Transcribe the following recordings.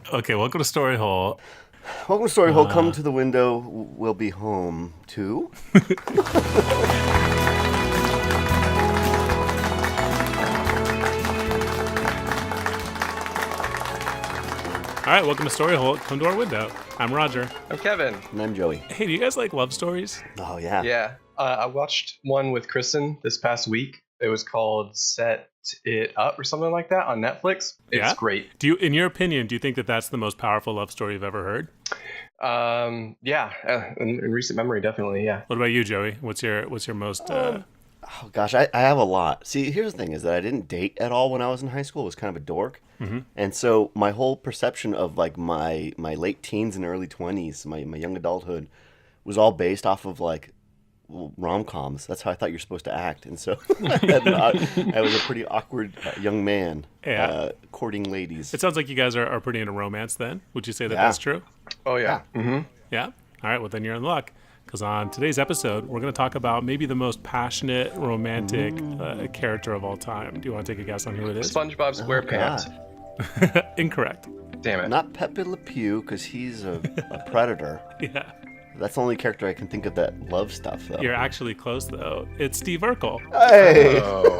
Okay, welcome to Story Hole. Welcome to Story Hole. Come to the window. We'll be home too. All right, welcome to Story Hole. Come to our window. I'm Roger. I'm Kevin. And I'm Joey. Hey, do you guys like love stories? Oh, yeah. Yeah, I watched one with Kristen this past week. It was called Set It Up or something like that on Netflix. It's great. In your opinion, do you think that that's the most powerful love story you've ever heard? In recent memory, definitely, yeah. What about you, Joey? What's your most? Oh, gosh, I have a lot. See, here's the thing is that I didn't date at all when I was in high school. I was kind of a dork. Mm-hmm. And so my whole perception of like my late teens and early 20s, my young adulthood, was all based off of like rom-coms. That's how I thought you're supposed to act. And so I was a pretty awkward young man courting ladies. It sounds like you guys are pretty into romance then. Would you say that that's true? Oh, yeah. Mm-hmm. Yeah? All right, well, then you're in luck. Because on today's episode, we're going to talk about maybe the most passionate, romantic character of all time. Do you want to take a guess on who it is? SpongeBob SquarePants. Incorrect. Damn it. Not Pepe Le Pew, because he's a predator. Yeah. That's the only character I can think of that loves stuff, though. You're actually close, though. It's Steve Urkel. Hey! Oh.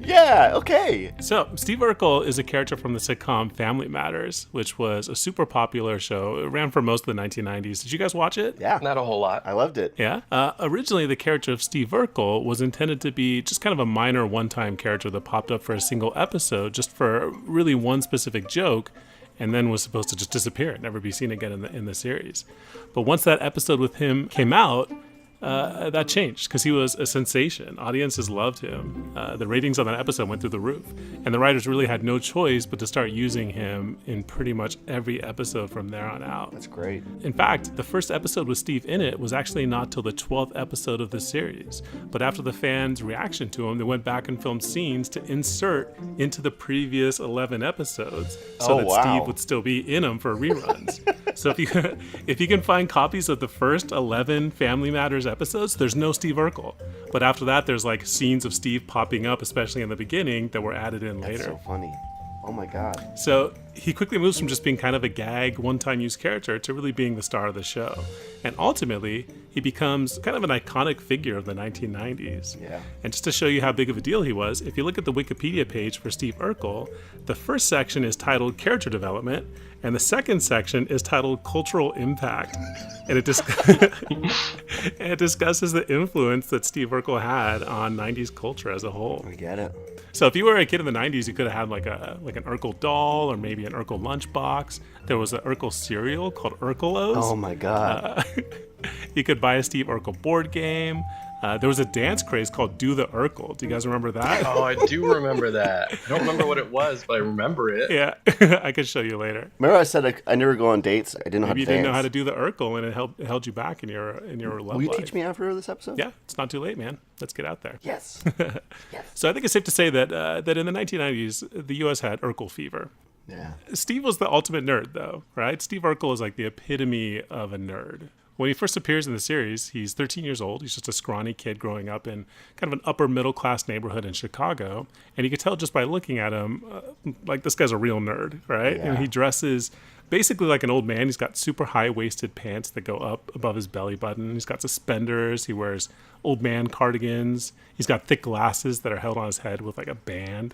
Yeah, okay. So, Steve Urkel is a character from the sitcom Family Matters, which was a super popular show. It ran for most of the 1990s. Did you guys watch it? Yeah. Not a whole lot. I loved it. Yeah. Originally, the character of Steve Urkel was intended to be just kind of a minor one-time character that popped up for a single episode, just for really one specific joke, and then was supposed to just disappear and never be seen again in the series. But once that episode with him came out, that changed because he was a sensation. Audiences loved him. The ratings on that episode went through the roof. And the writers really had no choice but to start using him in pretty much every episode from there on out. That's great. In fact, the first episode with Steve in it was actually not till the 12th episode of the series. But after the fans' reaction to him, they went back and filmed scenes to insert into the previous 11 episodes so that Steve would still be in them for reruns. So if you can find copies of the first 11 Family Matters episodes, there's no Steve Urkel. But after that, there's like scenes of Steve popping up, especially in the beginning, that were added in later. That's so funny. Oh my God. So he quickly moves from just being kind of a gag, one-time use character to really being the star of the show. And ultimately, he becomes kind of an iconic figure of the 1990s. Yeah. And just to show you how big of a deal he was, if you look at the Wikipedia page for Steve Urkel, the first section is titled Character Development, and the second section is titled Cultural Impact. And it discusses the influence that Steve Urkel had on 90s culture as a whole. I get it. So if you were a kid in the 90s, you could have had like an Urkel doll or maybe an Urkel lunchbox. There was an Urkel cereal called Urkelos. Oh my God. You could buy a Steve Urkel board game. There was a dance craze called Do the Urkel. Do you guys remember that? Oh, I do remember that. I don't remember what it was, but I remember it. Yeah, I could show you later. Remember I said I never go on dates? I didn't know Maybe how to you didn't dance. know how to do the Urkel, and it held you back in your love Will you life. teach me after this episode? Yeah, it's not too late, man. Let's get out there. Yes. Yes. So I think it's safe to say that that in the 1990s, the U.S. had Urkel fever. Yeah. Steve was the ultimate nerd, though, right? Steve Urkel is like the epitome of a nerd. When he first appears in the series, he's 13 years old. He's just a scrawny kid growing up in kind of an upper middle class neighborhood in Chicago. And you could tell just by looking at him, like this guy's a real nerd, right? Yeah. And he dresses basically like an old man. He's got super high-waisted pants that go up above his belly button. He's got suspenders. He wears old man cardigans. He's got thick glasses that are held on his head with like a band.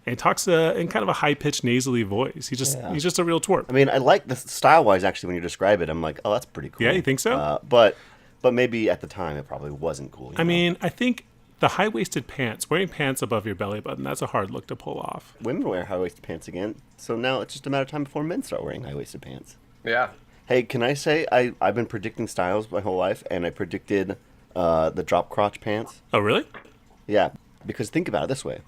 And he talks in kind of a high-pitched, nasally voice. He's just a real twerp. I mean, I like the style-wise, actually, when you describe it. I'm like, oh, that's pretty cool. Yeah, you think so? But maybe at the time, it probably wasn't cool. I mean, I think the high-waisted pants, wearing pants above your belly button, that's a hard look to pull off. Women wear high-waisted pants again, so now it's just a matter of time before men start wearing high-waisted pants. Yeah. Hey, can I say I've been predicting styles my whole life, and I predicted the drop crotch pants. Oh, really? Yeah, because think about it this way.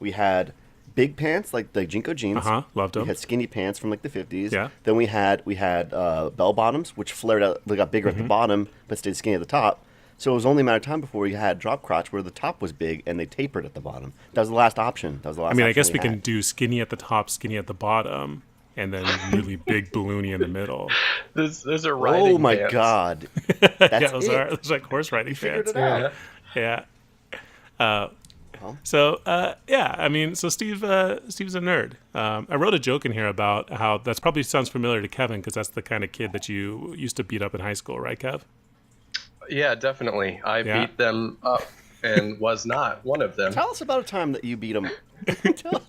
We had big pants, like the Jinko jeans. Loved them. We had skinny pants from like the 50s. Yeah. Then we had bell bottoms, which flared out, they got bigger at the bottom, but stayed skinny at the top. So it was only a matter of time before you had drop crotch where the top was big and they tapered at the bottom. That was the last option. I guess we can do skinny at the top, skinny at the bottom, and then really big balloony in the middle. Those are riding Oh my pants. God. Yeah, those are like horse riding Figured pants. it out. Yeah. So yeah, I mean, so Steve's a nerd. I wrote a joke in here about how that's probably sounds familiar to Kevin because that's the kind of kid that you used to beat up in high school, right, Kev? Yeah, definitely. I Yeah. beat them up and was not one of them. Tell us about a time that you beat him.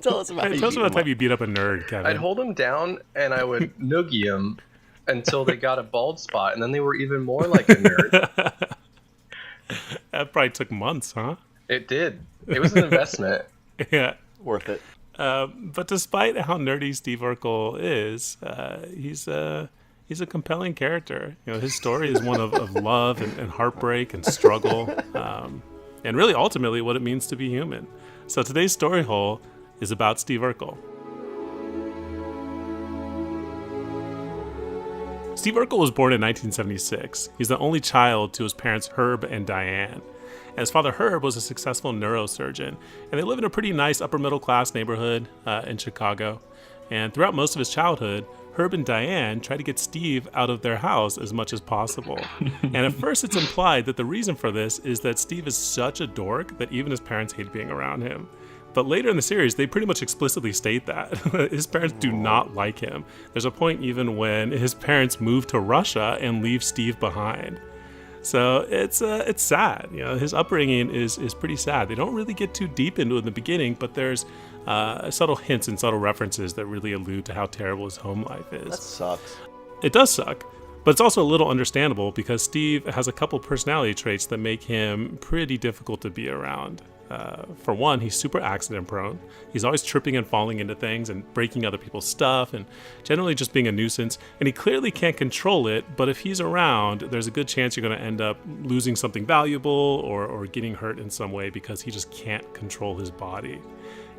tell us about how you Tell us beat about him the time up. you beat up a nerd, Kevin. I'd hold them down and I would noogie them until they got a bald spot, and then they were even more like a nerd. That probably took months, huh? It did. It was an investment. Yeah. Worth it. But despite how nerdy Steve Urkel is, he's a compelling character. You know, his story is one of love and heartbreak and struggle, and really ultimately what it means to be human. So today's story hole is about Steve Urkel. Steve Urkel was born in 1976. He's the only child to his parents Herb and Diane. And his father Herb was a successful neurosurgeon, and they live in a pretty nice upper middle class neighborhood in Chicago. And throughout most of his childhood, Herb and Diane try to get Steve out of their house as much as possible. And at first it's implied that the reason for this is that Steve is such a dork that even his parents hate being around him. But later in the series, they pretty much explicitly state that. His parents do not like him. There's a point even when his parents move to Russia and leave Steve behind. So it's sad. You know, his upbringing is pretty sad. They don't really get too deep into it in the beginning, but there's subtle hints and subtle references that really allude to how terrible his home life is. That sucks. It does suck, but it's also a little understandable because Steve has a couple personality traits that make him pretty difficult to be around. For one, he's super accident prone. He's always tripping and falling into things and breaking other people's stuff and generally just being a nuisance. And he clearly can't control it, but if he's around, there's a good chance you're going to end up losing something valuable or getting hurt in some way because he just can't control his body.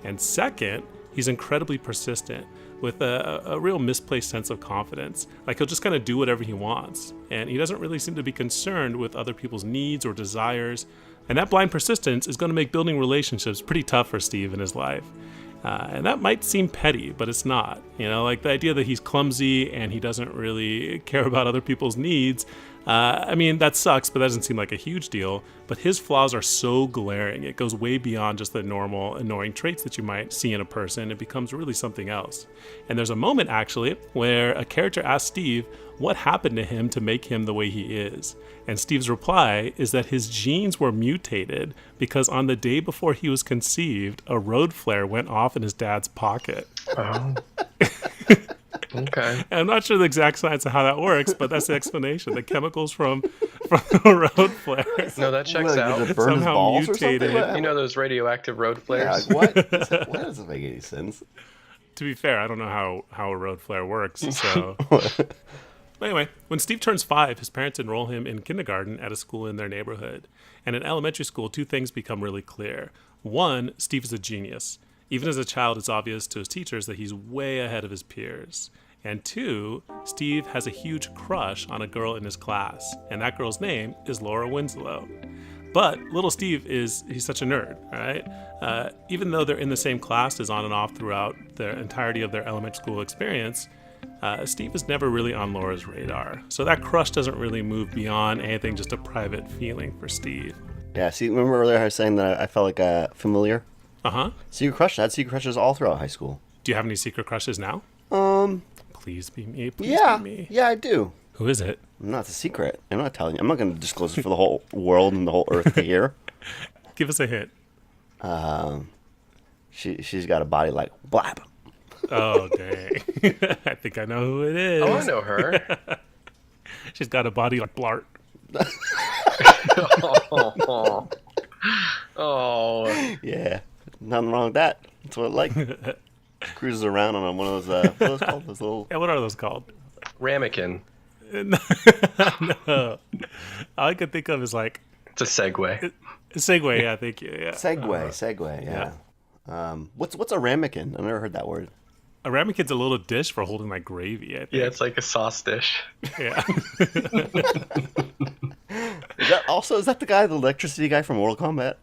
And second, he's incredibly persistent with a real misplaced sense of confidence. Like he'll just kind of do whatever he wants. And he doesn't really seem to be concerned with other people's needs or desires. And that blind persistence is going to make building relationships pretty tough for Steve in his life. And that might seem petty, but it's not. You know, like the idea that he's clumsy and he doesn't really care about other people's needs. I mean, that sucks, but that doesn't seem like a huge deal. But his flaws are so glaring. It goes way beyond just the normal annoying traits that you might see in a person. It becomes really something else. And there's a moment, actually, where a character asks Steve what happened to him to make him the way he is. And Steve's reply is that his genes were mutated because on the day before he was conceived, a road flare went off in his dad's pocket. Oh. Okay. And I'm not sure the exact science of how that works, but that's the explanation. The chemicals from the road flare No, that checks Did out. it burn his somehow balls mutated. or something? You know those radioactive road Yeah, flares? like, what? That doesn't make any sense. To be fair, I don't know how a road flare works. So, but anyway, when Steve turns 5, his parents enroll him in kindergarten at a school in their neighborhood. And in elementary school, two things become really clear. One, Steve is a genius. Even as a child, it's obvious to his teachers that he's way ahead of his peers. And two, Steve has a huge crush on a girl in his class, and that girl's name is Laura Winslow. But little Steve he's such a nerd, right? Even though they're in the same classes on and off throughout the entirety of their elementary school experience, Steve is never really on Laura's radar. So that crush doesn't really move beyond anything just a private feeling for Steve. Yeah, see, remember earlier I was saying that I felt like familiar? Uh-huh. Secret crush. I had secret crushes all throughout high school. Do you have any secret crushes now? Please be me. Please Yeah, be me. yeah, I do. Who is it? No, it's a secret. I'm not telling you. I'm not going to disclose it for the whole world and the whole earth to hear. Give us a hint. She's got a body like Blab. Oh, dang. I think I know who it is. Oh, I know her. She's got a body like Blart. Oh. Yeah, nothing wrong with that. That's what it like. Cruises around on one of those. What are those called? Those little. Yeah, what are those called? Ramekin. No. All I could think of is like It's a segue. Segway. Yeah, thank you. Yeah. Segway. Yeah. What's a ramekin? I've never heard that word. A ramekid's a little dish for holding like gravy, I think. Yeah, it's like a sauce dish. Yeah. Is that the guy, the electricity guy from Mortal Kombat?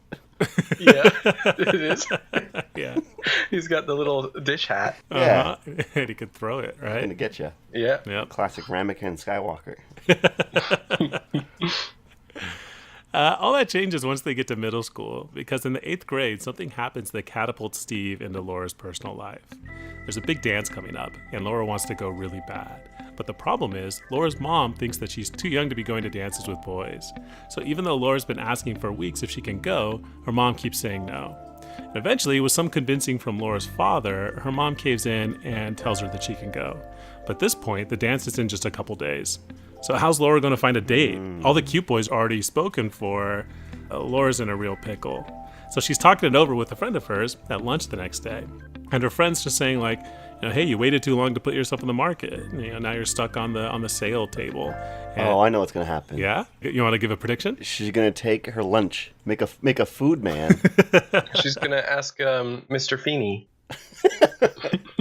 Yeah, it is. Yeah. He's got the little dish hat. Yeah. And he could throw it, Gonna right? get you. Yeah. Yep. Classic ramekin Skywalker. All that changes once they get to middle school, because in the 8th grade, something happens that catapults Steve into Laura's personal life. There's a big dance coming up, and Laura wants to go really bad. But the problem is, Laura's mom thinks that she's too young to be going to dances with boys. So even though Laura's been asking for weeks if she can go, her mom keeps saying no. And eventually, with some convincing from Laura's father, her mom caves in and tells her that she can go. But at this point, the dance is in just a couple days. So how's Laura going to find a date? All the cute boys already spoken for. Laura's in a real pickle. So she's talking it over with a friend of hers at lunch the next day. And her friend's just saying like, hey, you waited too long to put yourself in the market. Now you're stuck on the sale table. And, I know what's gonna happen. Yeah? You want to give a prediction? She's gonna take her lunch, make a food man. She's gonna ask Mr. Feeney.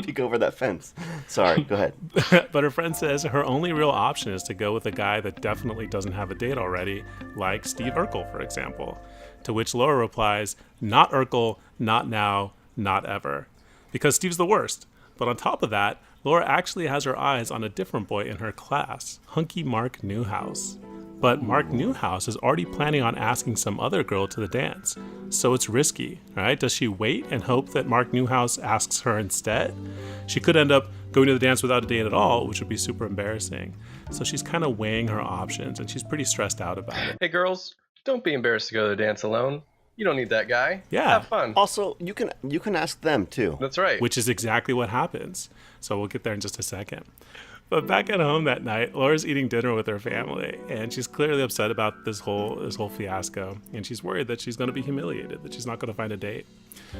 Peek over that fence. Sorry, go ahead. But her friend says her only real option is to go with a guy that definitely doesn't have a date already, like Steve Urkel, for example. To which Laura replies, not Urkel, not now, not ever. Because Steve's the worst. But on top of that, Laura actually has her eyes on a different boy in her class, hunky Mark Newhouse. But Mark Newhouse is already planning on asking some other girl to the dance. So it's risky, right? Does she wait and hope that Mark Newhouse asks her instead? She could end up going to the dance without a date at all, which would be super embarrassing. So she's kind of weighing her options, and she's pretty stressed out about it. Hey, girls, don't be embarrassed to go to the dance alone. You don't need that guy. Yeah. Have fun. Also, you can ask them too. That's right. Which is exactly what happens. So we'll get there in just a second. But back at home that night, Laura's eating dinner with her family, and she's clearly upset about this whole fiasco, and she's worried that she's going to be humiliated, that she's not going to find a date.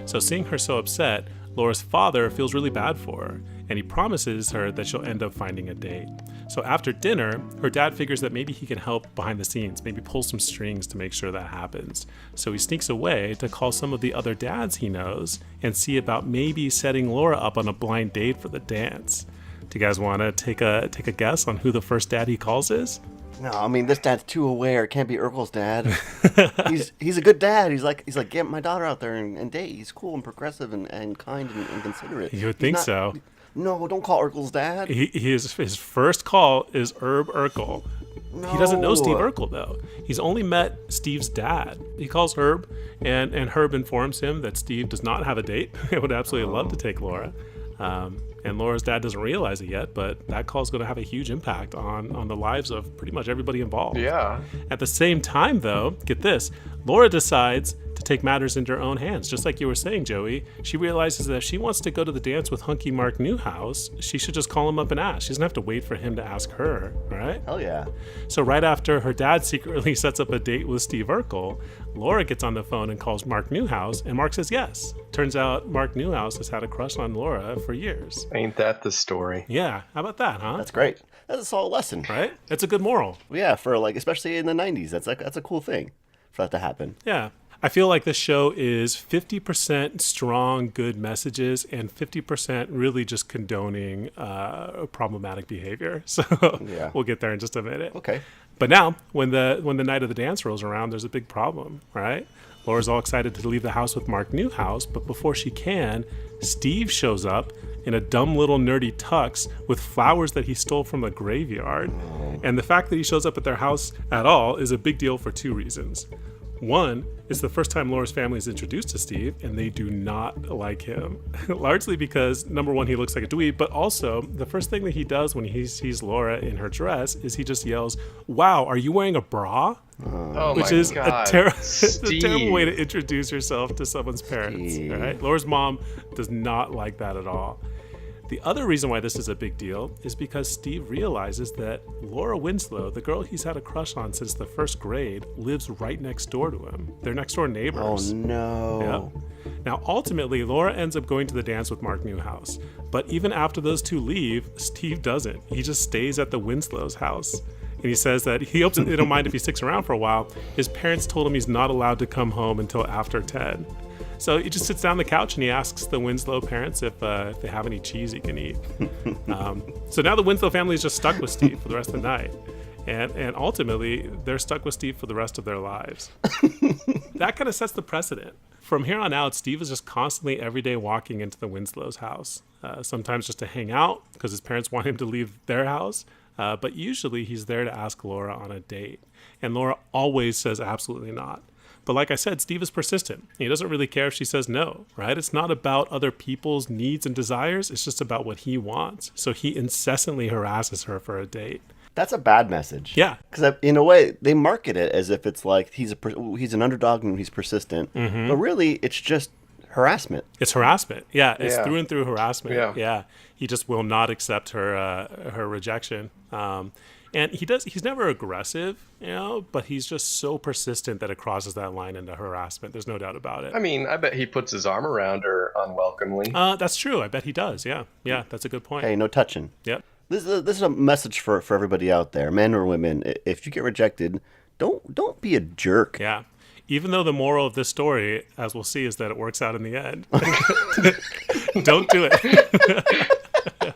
So seeing her so upset, Laura's father feels really bad for her, and he promises her that she'll end up finding a date. So after dinner, her dad figures that maybe he can help behind the scenes, maybe pull some strings to make sure that happens. So he sneaks away to call some of the other dads he knows and see about maybe setting Laura up on a blind date for the dance. Do you guys want to take a guess on who the first dad he calls is? No, I mean this dad's too aware. It can't be Urkel's dad. he's a good dad. He's like get my daughter out there and date. He's cool and progressive and kind and considerate. You would think so. No, don't call Urkel's dad. His first call is Herb Urkel. No. He doesn't know Steve Urkel, though. He's only met Steve's dad. He calls Herb, and Herb informs him that Steve does not have a date. He would absolutely love to take Laura. And Laura's dad doesn't realize it yet, but that call is going to have a huge impact on the lives of pretty much everybody involved. Yeah. At the same time, though, get this, Laura decides to take matters into her own hands. Just like you were saying, Joey, she realizes that if she wants to go to the dance with hunky Mark Newhouse, she should just call him up and ask. She doesn't have to wait for him to ask her, right? Hell yeah. So right after her dad secretly sets up a date with Steve Urkel, Laura gets on the phone and calls Mark Newhouse, and Mark says yes. Turns out Mark Newhouse has had a crush on Laura for years. Ain't that the story? Yeah, how about that, huh? That's great. That's a solid lesson. Right? It's a good moral. Yeah, for especially in the 90s. That's a cool thing for that to happen. Yeah. I feel like this show is 50% strong, good messages and 50% really just condoning problematic behavior. So yeah. We'll get there in just a minute. Okay. But now, when the night of the dance rolls around, there's a big problem, right? Laura's all excited to leave the house with Mark Newhouse, but before she can, Steve shows up in a dumb little nerdy tux with flowers that he stole from a graveyard. And the fact that he shows up at their house at all is a big deal for two reasons. One, it's the first time Laura's family is introduced to Steve, and they do not like him. Largely because, number one, he looks like a dweeb, but also, the first thing that he does when he sees Laura in her dress is he just yells, "Wow, are you wearing a bra?" Which is a terrible way to introduce yourself to someone's parents. All right? Laura's mom does not like that at all. The other reason why this is a big deal is because Steve realizes that Laura Winslow, the girl he's had a crush on since the first grade, lives right next door to him. They're next door neighbors. Oh, no. Yeah. Now, ultimately, Laura ends up going to the dance with Mark Newhouse. But even after those two leave, Steve doesn't. He just stays at the Winslow's house. And he says that he hopes they don't mind if he sticks around for a while. His parents told him he's not allowed to come home until after 10. So he just sits down on the couch and he asks the Winslow parents if they have any cheese he can eat. So now the Winslow family is just stuck with Steve for the rest of the night. And ultimately, they're stuck with Steve for the rest of their lives. That kind of sets the precedent. From here on out, Steve is just constantly every day walking into the Winslow's house. Sometimes just to hang out because his parents want him to leave their house. But usually he's there to ask Laura on a date. And Laura always says absolutely not. But like I said, Steve is persistent. He doesn't really care if she says no, right? It's not about other people's needs and desires. It's just about what he wants. So he incessantly harasses her for a date. That's a bad message. Yeah. Because in a way, they market it as if it's like he's an underdog and he's persistent. Mm-hmm. But really, it's just harassment. It's harassment. Yeah, it's Yeah. through and through harassment. Yeah. He just will not accept her rejection. And he's never aggressive, but he's just so persistent that it crosses that line into harassment. There's no doubt about it. I mean, I bet he puts his arm around her unwelcomely. That's true. I bet he does. Yeah, that's a good point. Hey, no touching. Yep. This is a message for everybody out there, men or women. If you get rejected, don't be a jerk. Yeah. Even though the moral of this story, as we'll see, is that it works out in the end. Don't do it.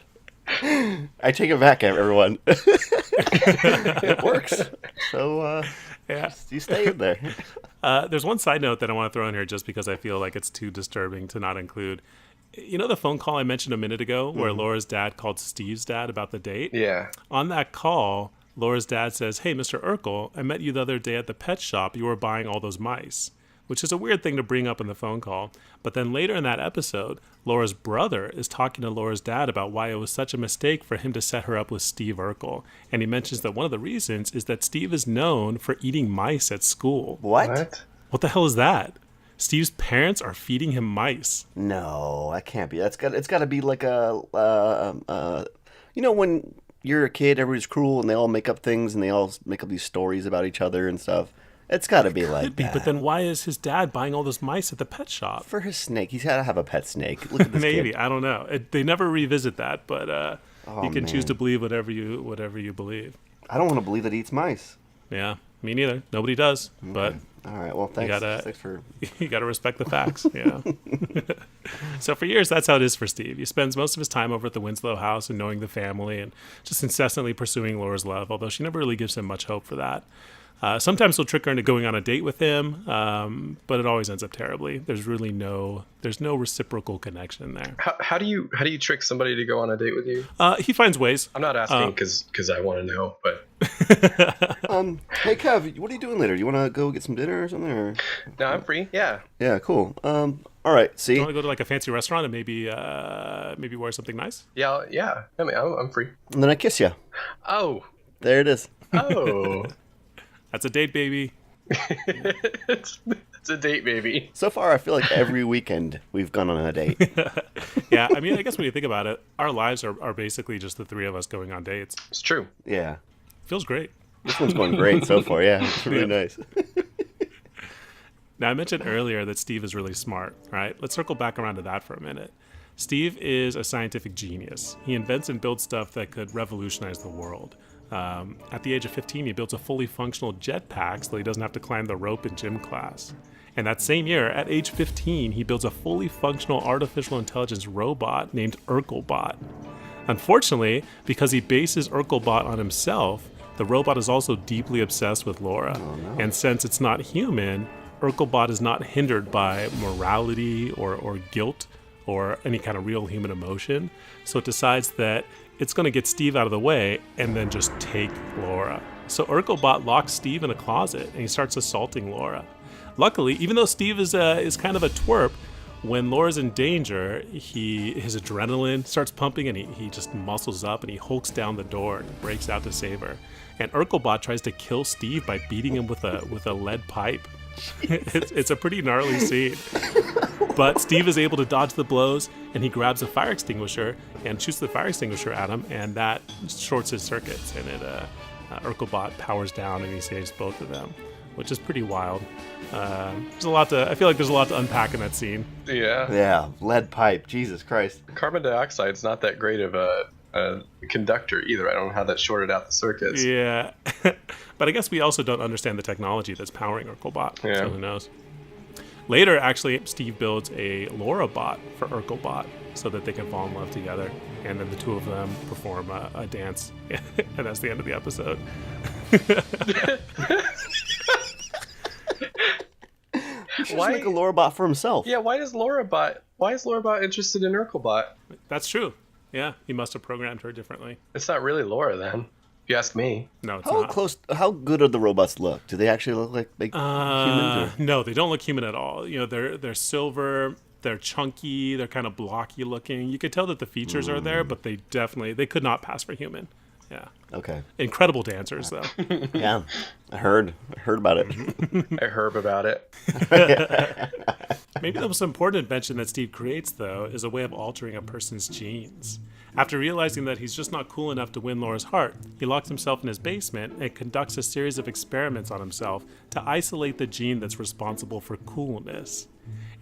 I take it back, everyone. It works. So Yeah. you stay in there. There's one side note that I want to throw in here just because I feel like it's too disturbing to not include. You know the phone call I mentioned a minute ago where Laura's dad called Steve's dad about the date? Yeah. On that call, Laura's dad says, "Hey, Mr. Urkel, I met you the other day at the pet shop. You were buying all those mice," which is a weird thing to bring up in the phone call. But then later in that episode, Laura's brother is talking to Laura's dad about why it was such a mistake for him to set her up with Steve Urkel. And he mentions that one of the reasons is that Steve is known for eating mice at school. What? What the hell is that? Steve's parents are feeding him mice. No, that can't be. It's got to be like when you're a kid, everybody's cruel and they all make up things and they all make up these stories about each other and stuff. It's got to be like Could be, that. but then why is his dad buying all those mice at the pet shop? For his snake, he's got to have a pet snake. Look at this Maybe, kid. I don't know. They never revisit that, but you can choose man. to believe whatever you believe. I don't want to believe that he eats mice. Yeah, me neither. Nobody does, but All right. Well, thanks. Thanks for. you gotta respect the facts. Yeah. So for years, that's how it is for Steve. He spends most of his time over at the Winslow house and knowing the family and just incessantly pursuing Laura's love, although she never really gives him much hope for that. Sometimes he'll trick her into going on a date with him, but it always ends up terribly. There's no reciprocal connection there. How do you trick somebody to go on a date with you? He finds ways. I'm not asking because I want to know, but Hey, Kev, what are you doing later? You want to go get some dinner or something? Or? no, I'm free. Yeah. Yeah, cool. All right. See. You want to go to like a fancy restaurant and maybe wear something nice? Yeah. Yeah. I mean, I'm free. And then I kiss you. Oh. There it is. Oh. That's a date, baby. it's a date, baby. So far, I feel like every weekend we've gone on a date. Yeah, I mean, I guess when you think about it, our lives are basically just the three of us going on dates. It's true. Yeah. Feels great. This one's going great so far. Yeah, it's really nice. Now, I mentioned earlier that Steve is really smart, right? Let's circle back around to that for a minute. Steve is a scientific genius. He invents and builds stuff that could revolutionize the world. At the age of 15, he builds a fully functional jetpack so he doesn't have to climb the rope in gym class. And that same year, at age 15, he builds a fully functional artificial intelligence robot named UrkelBot. Unfortunately, because he bases UrkelBot on himself, the robot is also deeply obsessed with Laura. Oh, no. And since it's not human, UrkelBot is not hindered by morality or guilt or any kind of real human emotion. So it decides that it's going to get Steve out of the way and then just take Laura. So UrkelBot locks Steve in a closet and he starts assaulting Laura. Luckily, even though Steve is kind of a twerp, when Laura's in danger, his adrenaline starts pumping and he just muscles up and he hulks down the door and breaks out to save her. And UrkelBot tries to kill Steve by beating him with a lead pipe. It's a pretty gnarly scene. But Steve is able to dodge the blows, and he grabs a fire extinguisher and shoots the fire extinguisher at him, and that shorts his circuits, and UrkelBot powers down, and he saves both of them, which is pretty wild. I feel like there's a lot to unpack in that scene. Yeah. Yeah, lead pipe. Jesus Christ. Carbon dioxide's not that great of a conductor either. I don't know how that shorted out the circuits. Yeah. But I guess we also don't understand the technology that's powering UrkelBot, Yeah. so who knows? Later, actually, Steve builds a Laura bot for UrkelBot so that they can fall in love together. And then the two of them perform a dance. And that's the end of the episode. He should just make a Laura bot for himself. Yeah, why is Laura Bot interested in UrkelBot? That's true. Yeah, he must have programmed her differently. It's not really Laura then. you ask me. No, it's How not. close? How good do the robots look? Do they actually look like humans? Or? No, they don't look human at all. You know, they're silver, they're chunky, they're kind of blocky looking. You could tell that the features are there, but they could not pass for human. Yeah. Okay. Incredible dancers, though. Yeah, I heard about it. I heard about it. Maybe the most important invention that Steve creates, though, is a way of altering a person's genes. After realizing that he's just not cool enough to win Laura's heart, he locks himself in his basement and conducts a series of experiments on himself to isolate the gene that's responsible for coolness.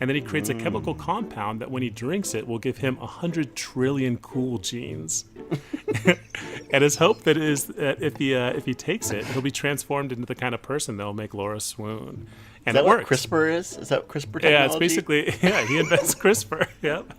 And then he creates a chemical compound that when he drinks it will give him 100 trillion cool genes. And his hope that is that if he takes it, he'll be transformed into the kind of person that will make Laura swoon. And Is that it what works. CRISPR is? Is that CRISPR technology? Yeah, it's basically, he invents CRISPR. Yep.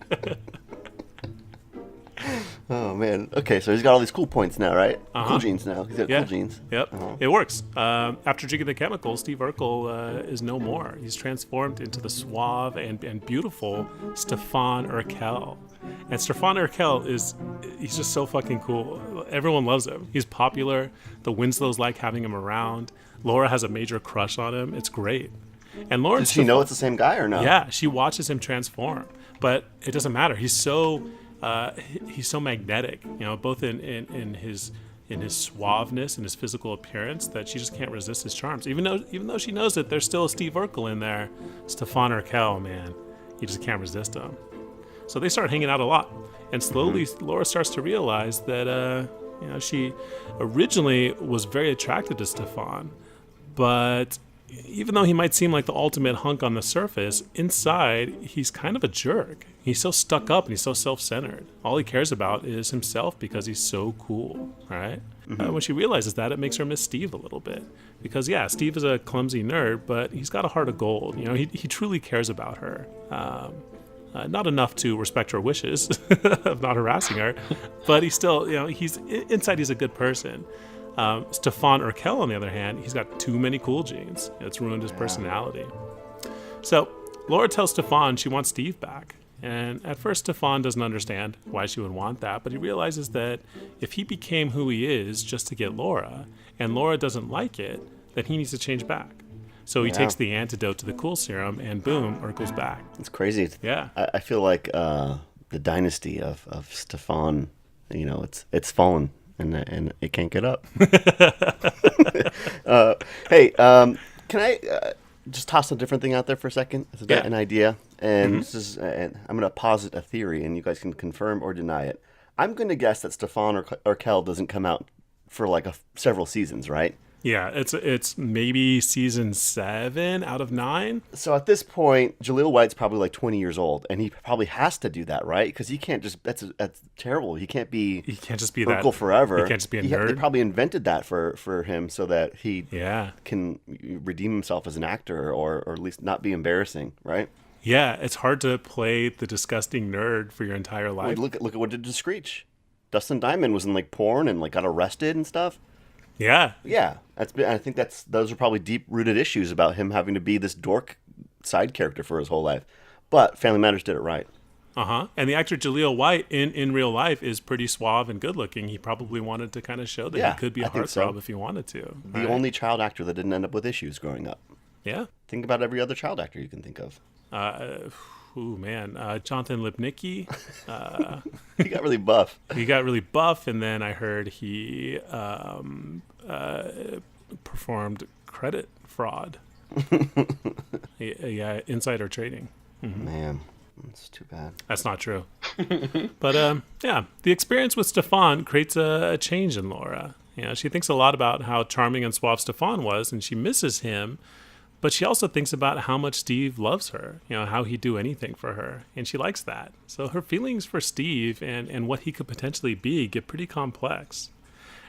Oh man. Okay, so he's got all these cool points now, right? Uh-huh. Cool genes now. He's got cool genes. Yep. It works. After drinking the chemical, Steve Urkel is no more. He's transformed into the suave and beautiful Stefan Urkel. And Stefan Urkel he's just so fucking cool. Everyone loves him. He's popular. The Winslows like having him around. Laura has a major crush on him. It's great. And Laura, Does she know it's the same guy or no? Yeah, she watches him transform. But it doesn't matter. He's so magnetic, you know, both in his suaveness and his physical appearance, that she just can't resist his charms. Even though she knows that there's still a Steve Urkel in there, Stefan Urkel, man, you just can't resist him. So they start hanging out a lot, and slowly Laura starts to realize that she originally was very attracted to Stefan, but even though he might seem like the ultimate hunk on the surface, inside he's kind of a jerk. He's so stuck up and he's so self-centered. All he cares about is himself because he's so cool, right? When she realizes that, it makes her miss Steve a little bit. Because, yeah, Steve is a clumsy nerd, but he's got a heart of gold. You know, he truly cares about her. Not enough to respect her wishes of not harassing her, but he's still, you know, inside he's a good person. Stefan Urkel, on the other hand, he's got too many cool genes. It's ruined his personality. So Laura tells Stefan she wants Steve back. And at first, Stefan doesn't understand why she would want that, but he realizes that if he became who he is just to get Laura, and Laura doesn't like it, then he needs to change back. So he takes the antidote to the cool serum, and boom, Urkel's back. It's crazy. Yeah. I feel like the dynasty of Stefan, you know, it's fallen. And it can't get up. Hey, can I just toss a different thing out there for a second? It's an idea, and this is, I'm going to posit a theory, and you guys can confirm or deny it. I'm going to guess that Stefan Urkel doesn't come out for like several seasons, right? Yeah, it's maybe season 7 out of 9. So at this point, Jaleel White's probably like 20 years old, and he probably has to do that, right? Because he can't just, that's terrible. He can't just be Urkel that forever. He can't just be a nerd. They probably invented that for him so that he can redeem himself as an actor, or at least not be embarrassing, right? Yeah, it's hard to play the disgusting nerd for your entire life. Look at what it did to Screech. Dustin Diamond was in like porn and like got arrested and stuff. Yeah. Yeah. I think those are probably deep-rooted issues about him having to be this dork side character for his whole life. But Family Matters did it right. And the actor Jaleel White in real life is pretty suave and good-looking. He probably wanted to kind of show that he could be a heartthrob if he wanted to. The only child actor that didn't end up with issues growing up. Yeah. Think about every other child actor you can think of. Jonathan Lipnicki. He got really buff. And then I heard he performed credit fraud. Insider trading. Mm-hmm. Man, that's too bad. That's not true. But the experience with Stefan creates a change in Laura. You know, she thinks a lot about how charming and suave Stefan was, and she misses him. But she also thinks about how much Steve loves her, you know, how he'd do anything for her, and she likes that. So her feelings for Steve and what he could potentially be get pretty complex.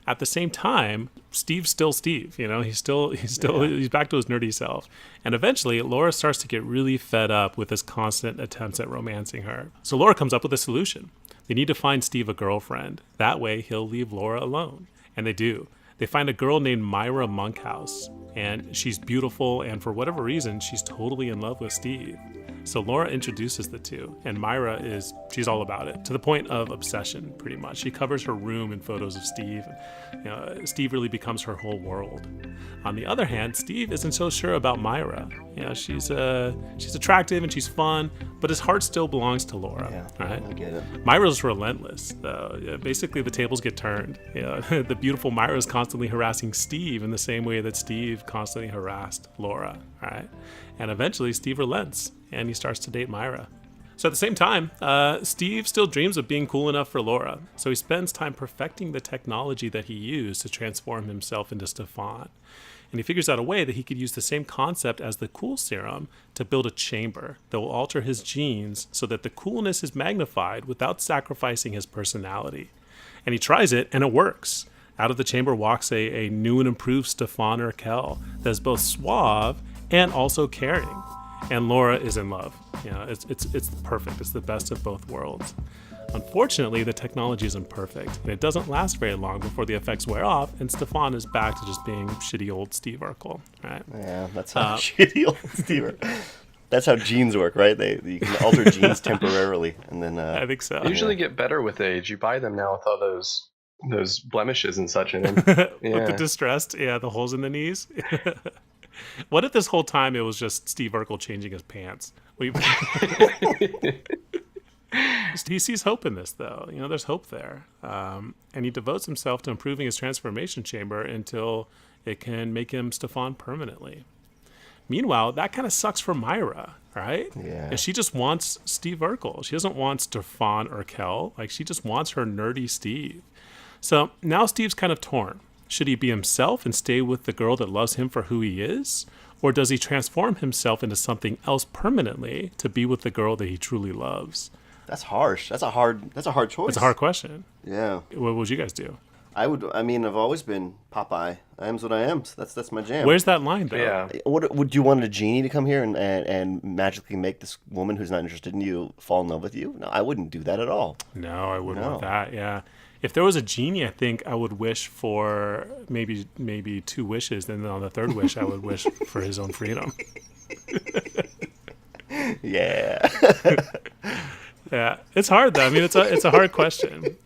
At the same time, Steve's still Steve, you know, he's back to his nerdy self. And eventually, Laura starts to get really fed up with his constant attempts at romancing her. So Laura comes up with a solution. They need to find Steve a girlfriend. That way, he'll leave Laura alone. And they do. They find a girl named Myra Monkhouse, and she's beautiful, and for whatever reason, she's totally in love with Steve. So Laura introduces the two, and Myra she's all about it, to the point of obsession, pretty much. She covers her room in photos of Steve. Steve really becomes her whole world. On the other hand, Steve isn't so sure about Myra. She's attractive and she's fun, but his heart still belongs to Laura. Yeah, right? I get it. Myra's relentless, though. Basically, the tables get turned. The beautiful Myra is constantly harassing Steve in the same way that Steve constantly harassed Laura, right? And eventually, Steve relents, and he starts to date Myra. So at the same time, Steve still dreams of being cool enough for Laura, so he spends time perfecting the technology that he used to transform himself into Stefan. And he figures out a way that he could use the same concept as the cool serum to build a chamber that will alter his genes so that the coolness is magnified without sacrificing his personality. And he tries it, and it works. Out of the chamber walks a new and improved Stefan Urkel that is both suave and also caring. And Laura is in love. It's perfect. It's the best of both worlds. Unfortunately, the technology isn't perfect, and it doesn't last very long before the effects wear off, and Stefan is back to just being shitty old Steve Urkel, right? Yeah, that's how shitty old Steve Urkel. That's how genes work, right? You can alter genes temporarily, and then I think so. They usually get better with age. You buy them now with all those blemishes and such in them. With the distressed, the holes in the knees. What if this whole time it was just Steve Urkel changing his pants? He sees hope in this, though. There's hope there. And he devotes himself to improving his transformation chamber until it can make him Stefan permanently. Meanwhile, that kind of sucks for Myra, right? Yeah. And she just wants Steve Urkel. She doesn't want Stefan Urkel. She just wants her nerdy Steve. So now Steve's kind of torn. Should he be himself and stay with the girl that loves him for who he is? Or does he transform himself into something else permanently to be with the girl that he truly loves? That's harsh. That's a hard choice. It's a hard question. Yeah. What would you guys do? I've always been Popeye. I am's what I am. So that's my jam. Where's that line, though? Yeah. Would you want a genie to come here and magically make this woman who's not interested in you fall in love with you? No, I wouldn't do that at all. No, I wouldn't No. want that. Yeah. If there was a genie, I think I would wish for maybe 2 wishes, and then on the third wish, I would wish for his own freedom. Yeah. Yeah, it's hard though. I mean, it's a hard question.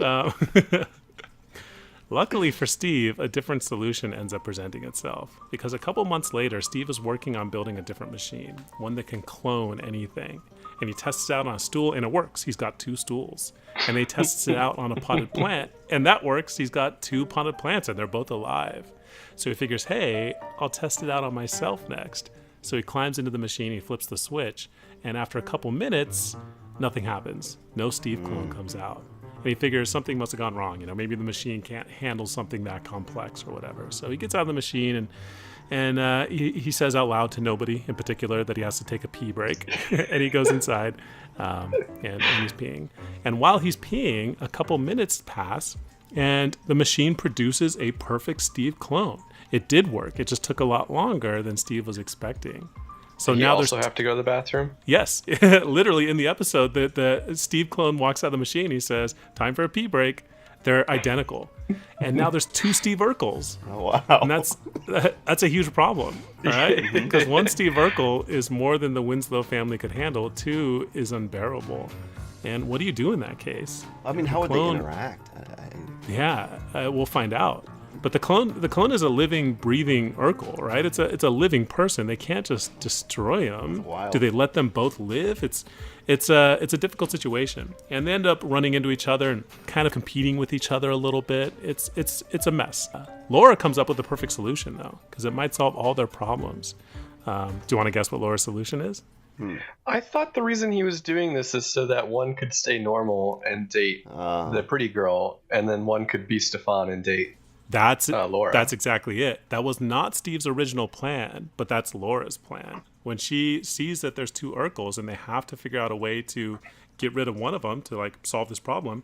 Luckily for Steve, a different solution ends up presenting itself, because a couple months later, Steve is working on building a different machine, one that can clone anything. And he tests it out on a stool, and it works. He's got 2 stools. And they tests it out on a potted plant, and that works. He's got 2 potted plants, and they're both alive. So he figures, hey, I'll test it out on myself next. So he climbs into the machine, he flips the switch, and after a couple minutes, nothing happens. No Steve clone comes out. And he figures something must have gone wrong. Maybe the machine can't handle something that complex or whatever. So he gets out of the machine, and he says out loud to nobody in particular that he has to take a pee break. And he goes inside, and he's peeing. And while he's peeing, a couple minutes pass, and the machine produces a perfect Steve clone. It did work. It just took a lot longer than Steve was expecting. So You now also have to go to the bathroom? Yes, literally in the episode, the Steve clone walks out of the machine. He says, "Time for a pee break." They're identical, and now there's 2 Steve Urkels. Oh, wow. And that's a huge problem, right? Because 1 Steve Urkel is more than the Winslow family could handle. 2 is unbearable. And what do you do in that case? I mean, how would they interact? We'll find out. But the clone is a living, breathing Urkel, right? It's a living person. They can't just destroy him. Wild. Do they let them both live? It's a difficult situation, and they end up running into each other and kind of competing with each other a little bit. It's a mess. Laura comes up with the perfect solution though, because it might solve all their problems. Do you want to guess what Laura's solution is? I thought the reason he was doing this is so that one could stay normal and date the pretty girl, and then one could be Stefan and date Laura. That's exactly it. That was not Steve's original plan, but that's Laura's plan. When she sees that there's 2 Urkels and they have to figure out a way to get rid of one of them to solve this problem,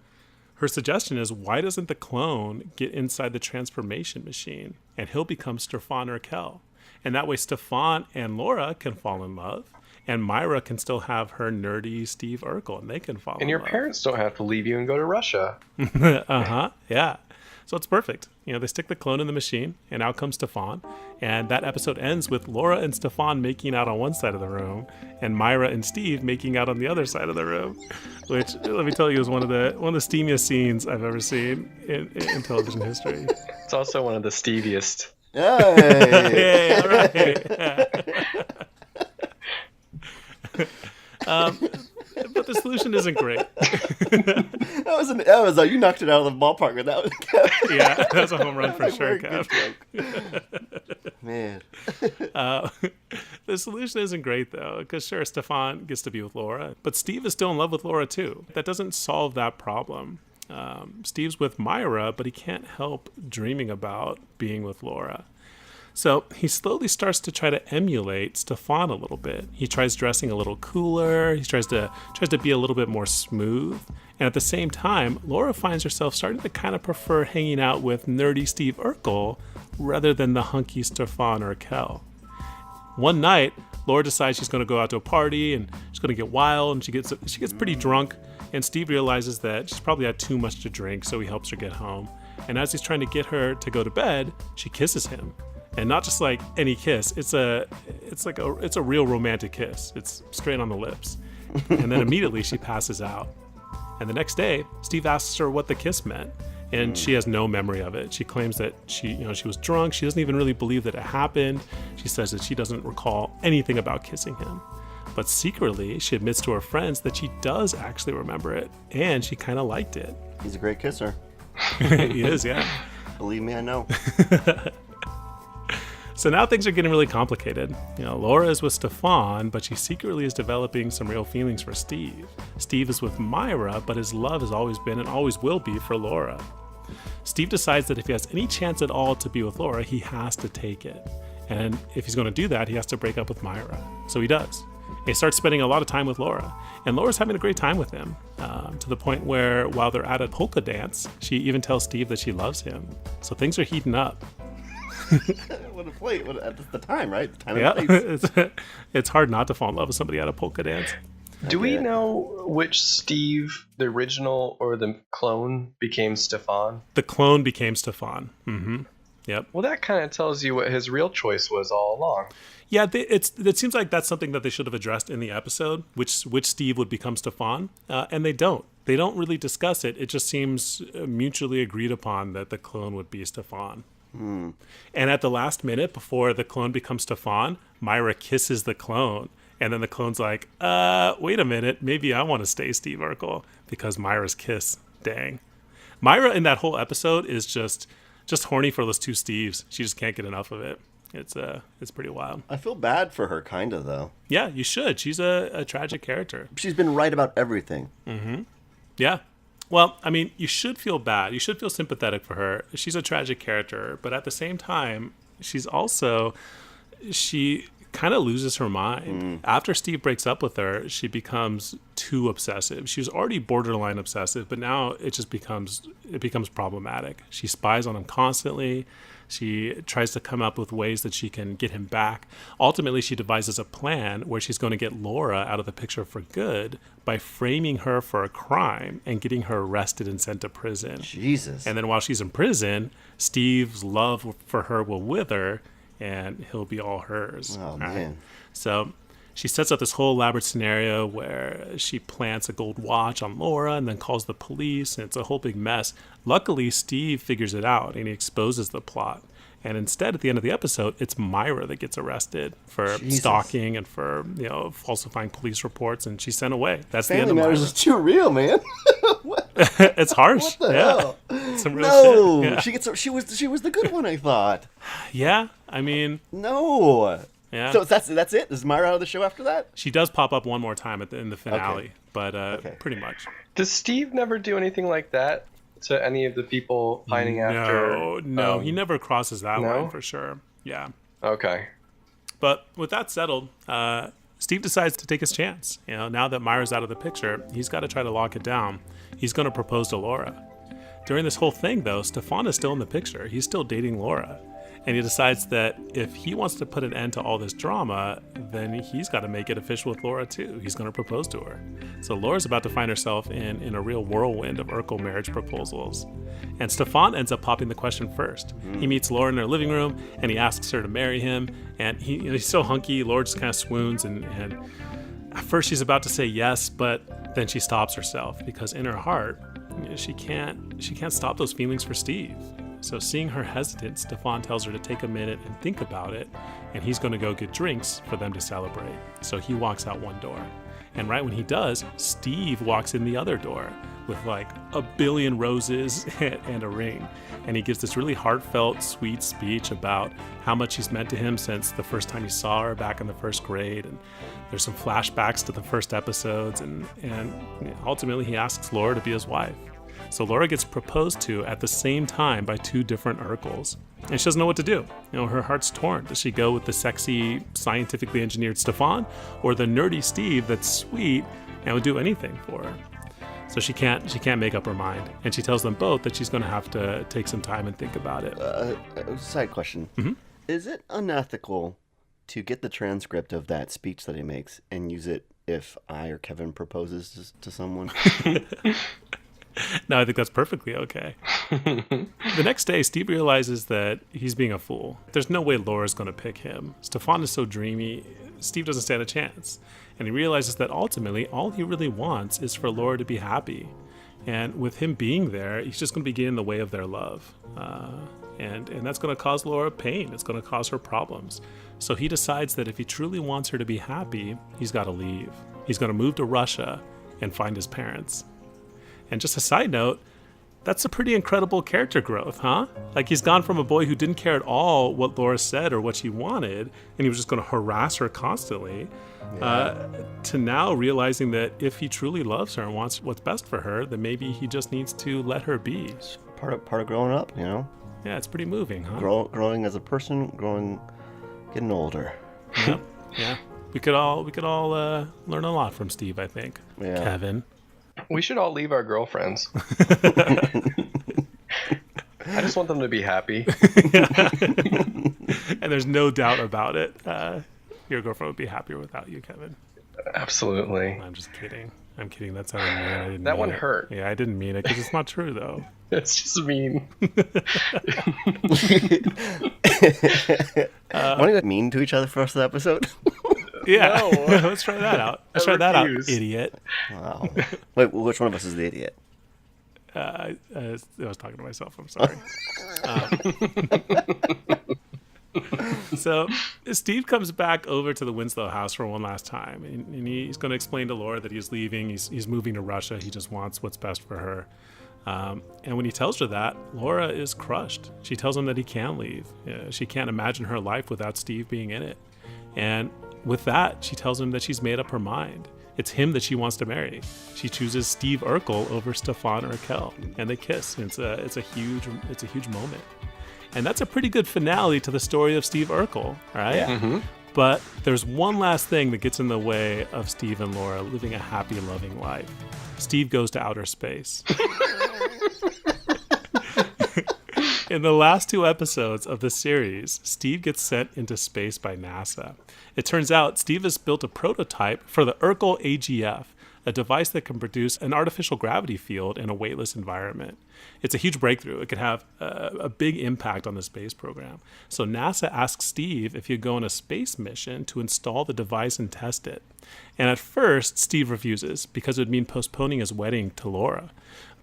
her suggestion is, why doesn't the clone get inside the transformation machine and he'll become Stefan Urkel? And that way Stefan and Laura can fall in love, and Myra can still have her nerdy Steve Urkel, and they can fall in love. And your parents don't have to leave you and go to Russia. Yeah. So it's perfect. They stick the clone in the machine, and out comes Stefan. And that episode ends with Laura and Stefan making out on one side of the room, and Myra and Steve making out on the other side of the room, which, let me tell you, is one of the steamiest scenes I've ever seen in television history. It's also one of the steviest. Hey, all right. But the solution isn't great. that was you knocked it out of the ballpark with that one, Kev. Yeah, that was a home run for sure, Kev. Man. The solution isn't great, though, because sure, Stefan gets to be with Laura, but Steve is still in love with Laura, too. That doesn't solve that problem. Steve's with Myra, but he can't help dreaming about being with Laura. So he slowly starts to try to emulate Stefan a little bit. He tries dressing a little cooler. He tries to be a little bit more smooth. And at the same time, Laura finds herself starting to kind of prefer hanging out with nerdy Steve Urkel rather than the hunky Stefan Urkel. One night, Laura decides she's going to go out to a party and she's going to get wild, and she gets pretty drunk. And Steve realizes that she's probably had too much to drink, so he helps her get home. And as he's trying to get her to go to bed, she kisses him. And not just like any kiss, it's a real romantic kiss. It's straight on the lips. And then immediately she passes out. And the next day, Steve asks her what the kiss meant, and she has no memory of it. She claims that she was drunk. She doesn't even really believe that it happened. She says that she doesn't recall anything about kissing him. But secretly, she admits to her friends that she does actually remember it, and she kind of liked it. He's a great kisser. He is, yeah. Believe me, I know. So now things are getting really complicated. Laura is with Stefan, but she secretly is developing some real feelings for Steve. Steve is with Myra, but his love has always been and always will be for Laura. Steve decides that if he has any chance at all to be with Laura, he has to take it. And if he's going to do that, he has to break up with Myra. So he does. He starts spending a lot of time with Laura, and Laura's having a great time with him, to the point where while they're at a polka dance, she even tells Steve that she loves him. So things are heating up. What a play! At the time, right? The time and place. It's hard not to fall in love with somebody at a polka dance. Do we know which Steve, the original or the clone, became Stefan? The clone became Stefan. Mm-hmm. Yep. Well, that kind of tells you what his real choice was all along. Yeah, it seems like that's something that they should have addressed in the episode, which Steve would become Stefan, and they don't. They don't really discuss it. It just seems mutually agreed upon that the clone would be Stefan. And at the last minute, before the clone becomes Stefan, Myra kisses the clone. And then the clone's like, wait a minute, maybe I want to stay Steve Urkel because Myra's kiss. Dang. Myra in that whole episode is just horny for those two Steves. She just can't get enough of it. It's pretty wild. I feel bad for her, kind of, though. Yeah, you should. She's a tragic character. She's been right about everything. Mm-hmm. Yeah. Well, I mean, you should feel bad. You should feel sympathetic for her. She's a tragic character, but at the same time, she kind of loses her mind. After Steve breaks up with her, she becomes too obsessive. She was already borderline obsessive, but now it becomes problematic. She spies on him constantly. She tries to come up with ways that she can get him back. Ultimately, she devises a plan where she's going to get Laura out of the picture for good by framing her for a crime and getting her arrested and sent to prison. Jesus. And then while she's in prison, Steve's love for her will wither and he'll be all hers. Oh, right? man. So she sets up this whole elaborate scenario where she plants a gold watch on Laura and then calls the police, and it's a whole big mess. Luckily, Steve figures it out and he exposes the plot. And instead, at the end of the episode, it's Myra that gets arrested for stalking and for falsifying police reports, and she's sent away. That's Family the end of Myra. Matters is too real, man. It's harsh. What the hell? Some real shit. Yeah. She was the good one, I thought. Yeah, I mean, no. Yeah. So that's it. Is Myra out of the show after that? She does pop up one more time in the finale, Okay. but pretty much. Does Steve never do anything like that to any of the people pining after? No, he never crosses that No? line for sure. Yeah. Okay. But with that settled, Steve decides to take his chance. Now that Myra's out of the picture, he's got to try to lock it down. He's going to propose to Laura. During this whole thing, though, Stefan is still in the picture. He's still dating Laura. And he decides that if he wants to put an end to all this drama, then he's got to make it official with Laura too. He's going to propose to her. So Laura's about to find herself in a real whirlwind of Urkel marriage proposals. And Stefan ends up popping the question first. He meets Laura in her living room and he asks her to marry him. And he's so hunky, Laura just kind of swoons. And at first she's about to say yes, but then she stops herself because in her heart, she can't stop those feelings for Steve. So seeing her hesitant, Stefan tells her to take a minute and think about it, and he's going to go get drinks for them to celebrate. So he walks out one door. And right when he does, Steve walks in the other door with like a billion roses and a ring. And he gives this really heartfelt, sweet speech about how much she's meant to him since the first time he saw her back in the first grade. And there's some flashbacks to the first episodes. And ultimately, he asks Laura to be his wife. So Laura gets proposed to at the same time by two different Urkels. And she doesn't know what to do. Her heart's torn. Does she go with the sexy, scientifically engineered Stefan or the nerdy Steve that's sweet and would do anything for her? So she can't make up her mind. And she tells them both that she's going to have to take some time and think about it. Side question. Mm-hmm. Is it unethical to get the transcript of that speech that he makes and use it if I or Kevin proposes to someone? No, I think that's perfectly okay. The next day, Steve realizes that he's being a fool. There's no way Laura's going to pick him. Stefan is so dreamy, Steve doesn't stand a chance. And he realizes that ultimately, all he really wants is for Laura to be happy. And with him being there, he's just going to be getting in the way of their love. And that's going to cause Laura pain. It's going to cause her problems. So he decides that if he truly wants her to be happy, he's got to leave. He's going to move to Russia and find his parents. And just a side note, that's a pretty incredible character growth, huh? Like he's gone from a boy who didn't care at all what Laura said or what she wanted, and he was just going to harass her constantly, to now realizing that if he truly loves her and wants what's best for her, then maybe he just needs to let her be. It's part of growing up, Yeah, it's pretty moving, huh? Growing as a person, getting older. Yep. Yeah. We could all learn a lot from Steve, I think. Yeah. Kevin. We should all leave our girlfriends. I just want them to be happy. And there's no doubt about it. Your girlfriend would be happier without you, Kevin. Absolutely. I'm just kidding. I'm kidding. That's how I didn't that mean one it. hurt. Yeah, I didn't mean it because it's not true, though. It's just mean. Want to mean to each other for the rest of the episode? Yeah. No. Let's try that out. Let's try that out, idiot. Wow. Wait, which one of us is the idiot? I was talking to myself. I'm sorry. So Steve comes back over to the Winslow house for one last time, and he's going to explain to Laura that he's leaving. He's moving to Russia. He just wants what's best for her. And when he tells her that, Laura is crushed. She tells him that he can't leave. She can't imagine her life without Steve being in it. And with that, she tells him that she's made up her mind. It's him that she wants to marry. She chooses Steve Urkel over Stefan Urkel, and they kiss. It's a huge moment. And that's a pretty good finale to the story of Steve Urkel, right? Yeah. Mm-hmm. But there's one last thing that gets in the way of Steve and Laura living a happy, loving life. Steve goes to outer space. In the last two episodes of the series, Steve gets sent into space by NASA. It turns out Steve has built a prototype for the Urkel AGF, a device that can produce an artificial gravity field in a weightless environment. It's a huge breakthrough. It could have a big impact on the space program. So NASA asks Steve if he'd go on a space mission to install the device and test it. And at first, Steve refuses because it would mean postponing his wedding to Laura.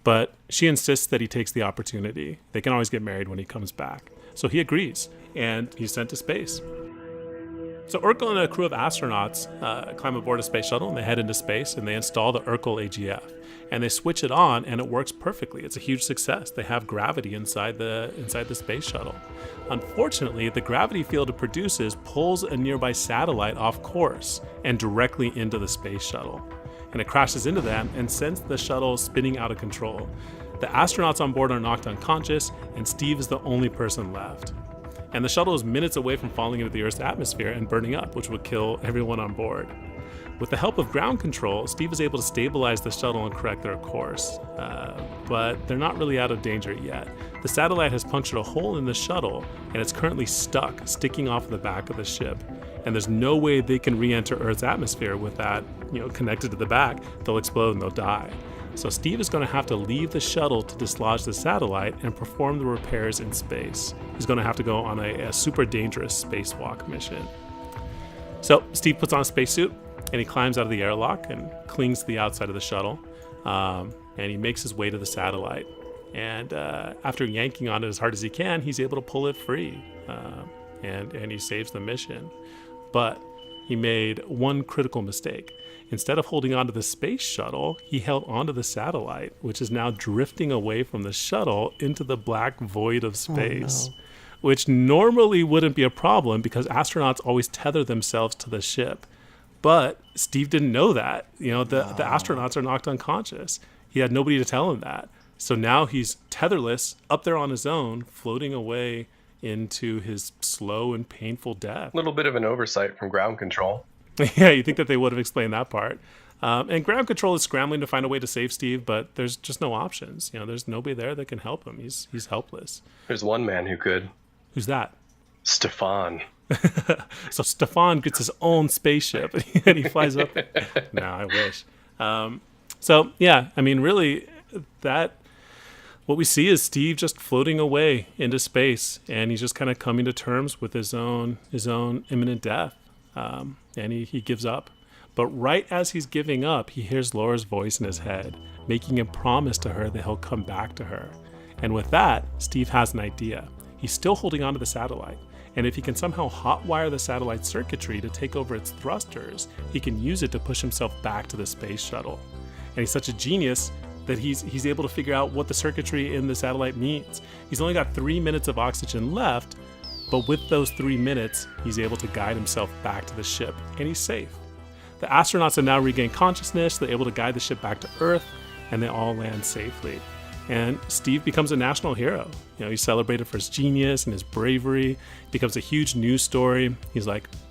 But she insists that he takes the opportunity. They can always get married when he comes back. So he agrees, and he's sent to space. So Urkel and a crew of astronauts climb aboard a space shuttle, and they head into space, and they install the Urkel AGF. And they switch it on, and it works perfectly. It's a huge success. They have gravity inside the space shuttle. Unfortunately, the gravity field it produces pulls a nearby satellite off course and directly into the space shuttle. And it crashes into them and sends the shuttle spinning out of control. The astronauts on board are knocked unconscious, and Steve is the only person left. And the shuttle is minutes away from falling into the Earth's atmosphere and burning up, which would kill everyone on board. With the help of ground control, Steve is able to stabilize the shuttle and correct their course. But they're not really out of danger yet. The satellite has punctured a hole in the shuttle, and it's currently stuck, sticking off the back of the ship. And there's no way they can re-enter Earth's atmosphere with that, connected to the back. They'll explode and they'll die. So Steve is going to have to leave the shuttle to dislodge the satellite and perform the repairs in space. He's going to have to go on a super dangerous spacewalk mission. So Steve puts on a spacesuit, and he climbs out of the airlock and clings to the outside of the shuttle. And he makes his way to the satellite. And after yanking on it as hard as he can, he's able to pull it free. And he saves the mission. But he made one critical mistake. Instead of holding onto the space shuttle, he held onto the satellite, which is now drifting away from the shuttle into the black void of space. Oh, no. Which normally wouldn't be a problem because astronauts always tether themselves to the ship. But Steve didn't know that. The astronauts are knocked unconscious. He had nobody to tell him that. So now he's tetherless, up there on his own, floating away into his slow and painful death. A little bit of an oversight from ground control. Yeah, you think that they would have explained that part. And ground control is scrambling to find a way to save Steve, but there's just no options. There's nobody there that can help him. He's helpless. There's one man who could. Who's that? Stefan. So Stefan gets his own spaceship and he flies up. No, I wish. So yeah, really that what we see is Steve just floating away into space, and he's just kind of coming to terms with his own imminent death. And he gives up. But right as he's giving up, he hears Laura's voice in his head, making him promise to her that he'll come back to her. And with that, Steve has an idea. He's still holding onto the satellite. And if he can somehow hotwire the satellite circuitry to take over its thrusters, he can use it to push himself back to the space shuttle. And he's such a genius that he's able to figure out what the circuitry in the satellite means. He's only got 3 minutes of oxygen left, but with those 3 minutes, he's able to guide himself back to the ship, and he's safe. The astronauts have now regained consciousness, they're able to guide the ship back to Earth, and they all land safely. And Steve becomes a national hero. He's celebrated for his genius and his bravery. Becomes a huge news story. He's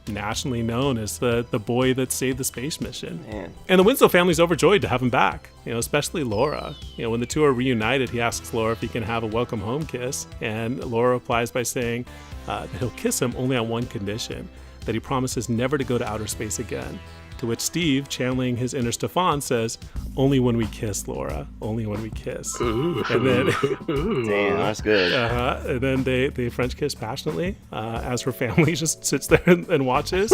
nationally known as the boy that saved the space mission. Man. And the Winslow family's overjoyed to have him back. Especially Laura. When the two are reunited, he asks Laura if he can have a welcome home kiss, and Laura replies by saying that he'll kiss him only on one condition: that he promises never to go to outer space again. To which Steve, channeling his inner Stefan, says, "Only when we kiss, Laura. Only when we kiss." Ooh. And then, damn, that's good. And then they French kiss passionately as her family just sits there and watches.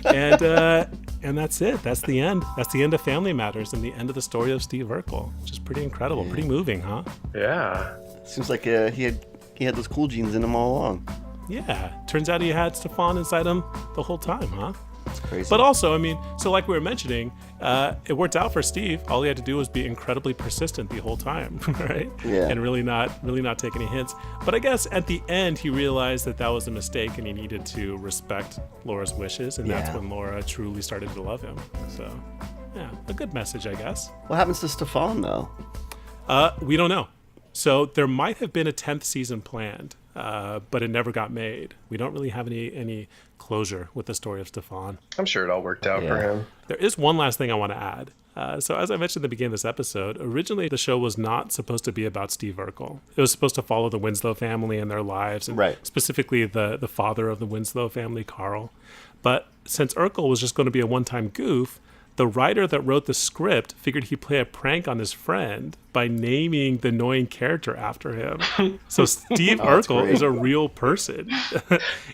And that's it. That's the end. That's the end of Family Matters and the end of the story of Steve Urkel. Which is pretty incredible, pretty moving, huh? Yeah. Seems like he had those cool genes in him all along. Yeah. Turns out he had Stefan inside him the whole time, huh? That's crazy. But also, so like we were mentioning, it worked out for Steve. All he had to do was be incredibly persistent the whole time, right? Yeah. And really not take any hints. But I guess at the end, he realized that was a mistake and he needed to respect Laura's wishes. And that's when Laura truly started to love him. So, yeah, a good message, I guess. What happens to Stefan, though? We don't know. So there might have been a 10th season planned, but it never got made. We don't really have any closure with the story of Stefan. I'm sure it all worked out for him. There is one last thing I want to add. So as I mentioned at the beginning of this episode, originally the show was not supposed to be about Steve Urkel. It was supposed to follow the Winslow family and their lives, and specifically the father of the Winslow family, Carl. But since Urkel was just going to be a one-time goof, the writer that wrote the script figured he'd play a prank on his friend by naming the annoying character after him. So Steve Urkel is a real person,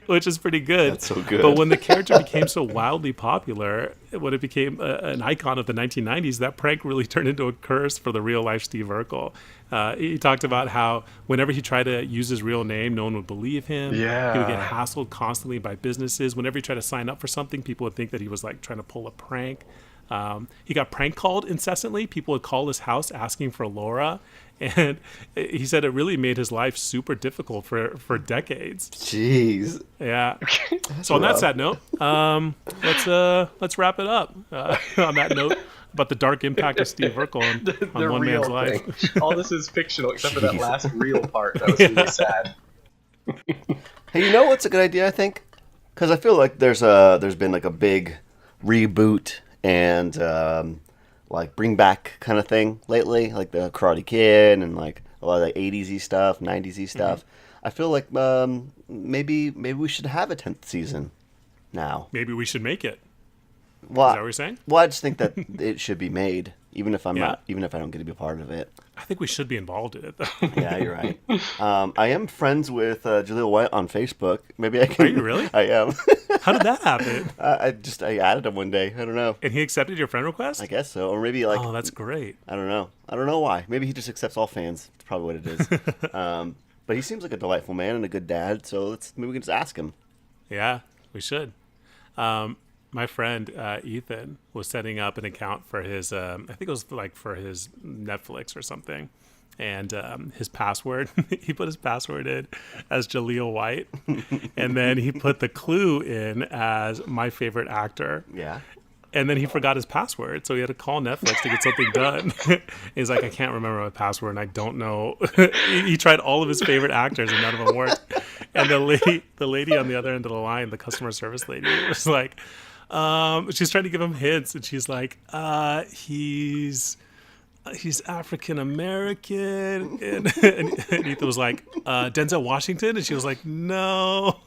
which is pretty good. That's so good. But when the character became so wildly popular, when it became an icon of the 1990s, that prank really turned into a curse for the real-life Steve Urkel. He talked about how whenever he tried to use his real name, no one would believe him. Yeah. He would get hassled constantly by businesses. Whenever he tried to sign up for something, people would think that he was trying to pull a prank. He got prank called incessantly. People would call his house asking for Laura, and he said it really made his life super difficult for decades. Jeez. Yeah. So on that sad note, let's wrap it up. On that note, about the dark impact of Steve Urkel on one man's life. All this is fictional except for that last real part. That was really sad. Hey, you know what's a good idea? I think because I feel like there's been a big reboot and like bring back kind of thing lately, like the Karate Kid and like a lot of the 80s-y stuff, 90s-y stuff. I feel like maybe we should have a 10th season now. Maybe we should make it. Well, is that what you're saying? Well, I just think that it should be made, even if I'm not, even if I don't get to be a part of it. I think we should be involved in it, though. Yeah, you're right. I am friends with Jaleel White on Facebook. Maybe I can. Are you really? I am. How did that happen? I added him one day. I don't know. And he accepted your friend request? I guess so, or maybe like. Oh, that's great. I don't know. I don't know why. Maybe he just accepts all fans. That's probably what it is. But he seems like a delightful man and a good dad. So maybe we can just ask him. Yeah, we should. My friend Ethan was setting up an account for his, I think it was like for his Netflix or something. And his password, he put his password in as Jaleel White. And then he put the clue in as my favorite actor. Yeah. And then he forgot his password, so he had to call Netflix to get something done. He's like, I can't remember my password, and I don't know. He tried all of his favorite actors, and none of them worked. And the lady on the other end of the line, the customer service lady, was like, she's trying to give him hints, and she's like, he's African American, and Ethan was like, Denzel Washington, and she was like, no.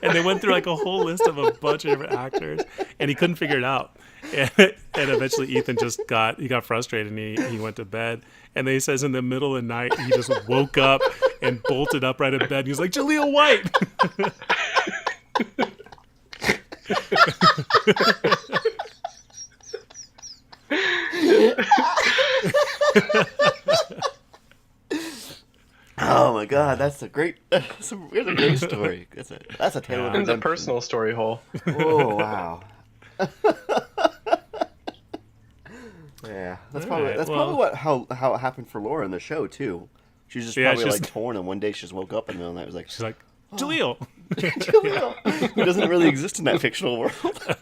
And they went through like a whole list of a bunch of different actors, and he couldn't figure it out. And eventually Ethan just got frustrated, and he went to bed. And then he says in the middle of the night he just woke up and bolted upright in bed. And he was like, Jaleel White. Oh my God, that's a great story. That's a tale of It's a personal story hole. Oh wow. Yeah, that's probably how it happened for Laura in the show too. She was just probably like torn, and one day she just woke up in the middle of the night. Was like, she's like, Jaleel. Jaleel, who doesn't really exist in that fictional world.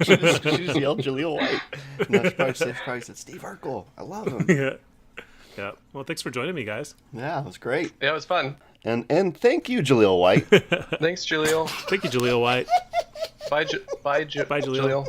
she just yelled Jaleel White. And she probably said Steve Urkel. I love him. Yeah. Well, thanks for joining me, guys. Yeah, it was great. Yeah, it was fun. And thank you, Jaleel White. Thanks, Jaleel. Thank you, Jaleel White. Bye, Bye, Jaleel. Bye, Jaleel.